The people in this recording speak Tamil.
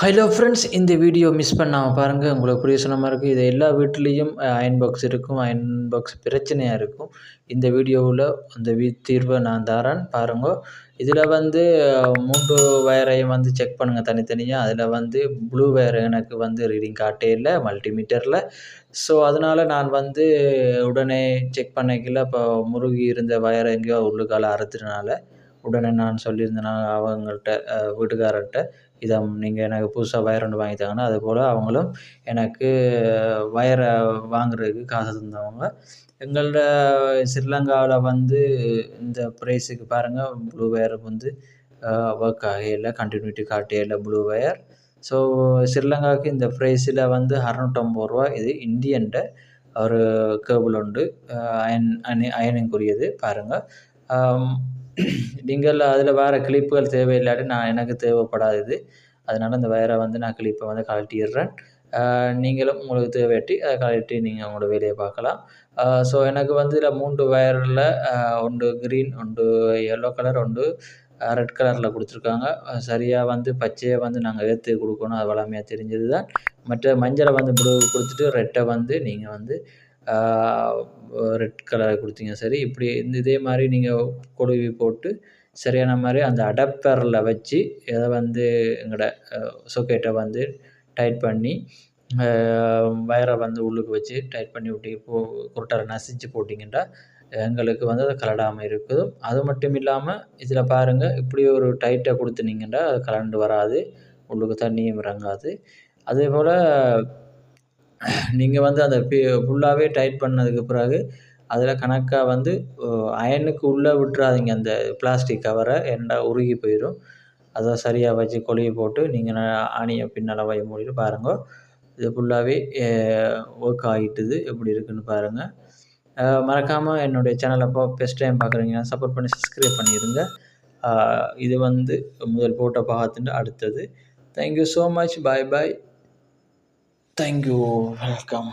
ஹலோ ஃப்ரெண்ட்ஸ், இந்த வீடியோ மிஸ் பண்ணாமல் பாருங்கள். உங்களுக்கு புரிய சொன்ன மாதிரி இருக்குது. இது எல்லா வீட்லேயும் அயர்ன் பாக்ஸ் இருக்கும். அயர்ன் பாக்ஸ் பிரச்சனையாக இருக்கும். இந்த வீடியோவில் அந்த தீர்வை நான் தரேன் பாருங்க. இதில் வந்து 3 வயரையும் வந்து செக் பண்ணுங்கள் தனித்தனியாக. அதில் வந்து ப்ளூ வயர் எனக்கு வந்து ரீடிங் காட்டே இல்லை மல்டிமீட்டரில். ஸோ அதனால் நான் வந்து உடனே செக் பண்ணிக்கல. இப்போ முருகி இருந்த வயரை எங்கேயோ உள்ளுக்கால அறுத்துறனால உடனே நான் சொல்லியிருந்தேன் அவங்கள்ட்ட வீட்டுக்காரர்கிட்ட, இதை நீங்கள் எனக்கு புதுசாக வயர் ஒன்று வாங்கி தாங்கன்னா, அதுபோல் அவங்களும் எனக்கு வயரை வாங்குறதுக்கு காசு தந்தவங்க. எங்கள்ட ஸ்ரீலங்காவில் வந்து இந்த ப்ரைஸுக்கு பாருங்கள், ப்ளூ வயர் வந்து ஒர்க் ஆகையில் கண்டினியூட்டி காட்டையில் ப்ளூ வயர். ஸோ ஸ்ரீலங்காவுக்கு இந்த ப்ரைஸில் வந்து ரூ. 650. இது இந்தியன்ட ஒரு கேபிள் உண்டு, அயனுக்குரியது பாருங்கள். நீங்கள் அதில் வேறு கிளிப்புகள் தேவையில்லாட்டி எனக்கு தேவைப்படாது இது. அதனால் இந்த வயரை வந்து நான் கிளிப்பை வந்து கழட்டிடுறேன். நீங்களும் உங்களுக்கு தேவையாட்டி அதை கழட்டி நீங்கள் உங்களோட வேலையை பார்க்கலாம். ஸோ எனக்கு வந்து இதில் 3 வயரில் ஒன்று க்ரீன், ஒன்று எல்லோ கலர், ஒன்று ரெட் கலரில் கொடுத்துருக்காங்க. சரியாக வந்து பச்சையை வந்து நாங்கள் ஏற்று கொடுக்கணும், அது வளமையாக தெரிஞ்சது தான். மற்ற மஞ்சளை வந்து ப்ளூ கொடுத்துட்டு ரெட்டை வந்து நீங்கள் வந்து ரெட் கலரை கொடுத்தீங்க சரி. இப்படி இதே மாதிரி நீங்கள் கொடுவி போட்டு சரியான மாதிரி அந்த அடாப்டரில் வச்சு இதை வந்து எங்களோட சொக்கெட்டை வந்து டைட் பண்ணி வயரை வந்து உள்ளுக்கு வச்சு டைட் பண்ணி விட்டு குருட்டாரை நசிச்சு போட்டிங்கன்னா எங்களுக்கு வந்து அதை கலடாமல் இருக்குது. அது மட்டும் இல்லாமல் இதில் பாருங்கள், இப்படி ஒரு டைட்டை கொடுத்துனீங்கன்னா அது கலண்டு வராது, உள்ளுக்கு தண்ணியும் இறங்காது. அதே போல் நீங்கள் வந்து அந்த ஃபுல்லாகவே டைட் பண்ணதுக்கு பிறகு அதில் கணக்காக வந்து அயனுக்கு உள்ளே விட்டுறாதீங்க அந்த பிளாஸ்டிக் கவரை, ஏன்னா உருகி போயிடும். அதை சரியாக வச்சு கொழுவி போட்டு நீங்கள் ஆணியை பின்னால் வை மூடிட்டு பாருங்கள். இது ஃபுல்லாகவே ஒர்க் ஆகிட்டுது. எப்படி இருக்குதுன்னு பாருங்கள். மறக்காமல் என்னுடைய சேனலை ஃபஸ்ட் டைம் பார்க்குறீங்கன்னா சப்போர்ட் பண்ணி சப்ஸ்கிரைப் பண்ணிடுங்க. இது வந்து முதல் போட்ட பார்த்துட்டு அடுத்தது. Thank you so much. Bye bye. Thank you. Welcome.